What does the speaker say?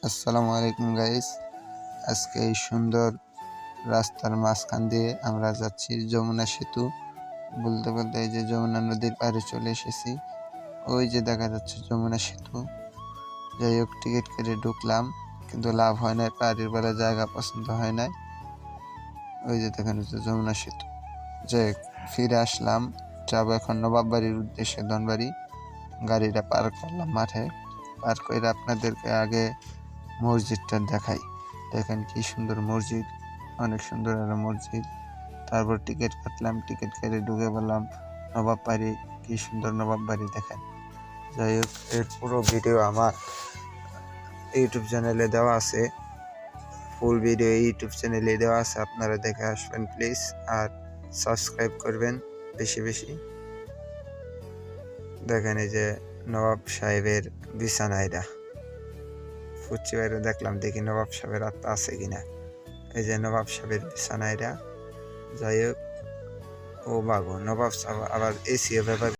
আসসালামু আলাইকুম গাইস। আজকে এই সুন্দর রাস্তার মাঝখান দিয়ে আমরা যাচ্ছি যমুনা সেতু। বলতে বলতে এই যে যমুনা নদীর পাড়ে চলে এসেছি। ওই যে দেখা যাচ্ছে যমুনা সেতু। যাই হোক, টিকিট কেটে ঢুকলাম, কিন্তু লাভ হয় না, পাড়ির বেলা জায়গা পছন্দ হয় নাই। ওই যে দেখেন হচ্ছে যমুনা সেতু। যাই হোক, ফিরে আসলাম, যাবো এখন নবাববাড়ির উদ্দেশ্যে ধনবাড়ি। গাড়িটা পার্ক করলাম মাঠে। পার্ক করে আপনাদেরকে আগে মসজিদটা দেখাই। দেখেন কি সুন্দর মসজিদ, অনেক সুন্দর একটা মসজিদ। তারপর টিকিট কাটলাম, টিকিট কেটে ঢুকে বললাম নবাব বাড়ি। কি সুন্দর নবাব বাড়ি দেখেন। যাই হোক, এর পুরো ভিডিও আমার ইউটিউব চ্যানেলে দেওয়া আছে, ফুল ভিডিও ইউটিউব চ্যানেলে দেওয়া আছে, আপনারা দেখে আসবেন প্লিজ। আর সাবস্ক্রাইব করবেন বেশি বেশি। দেখেন এই যে নবাব সাহেবের বিছানা, এটা ফুচি বাইরে দেখলাম, দেখি নবাব সাহেবের আত্মা আছে কিনা। এই যে নবাব সাহেবের বিছানা এটা। যাই হোক, ও বাগো নবাব সাহেব আবার এসিও ব্যবহার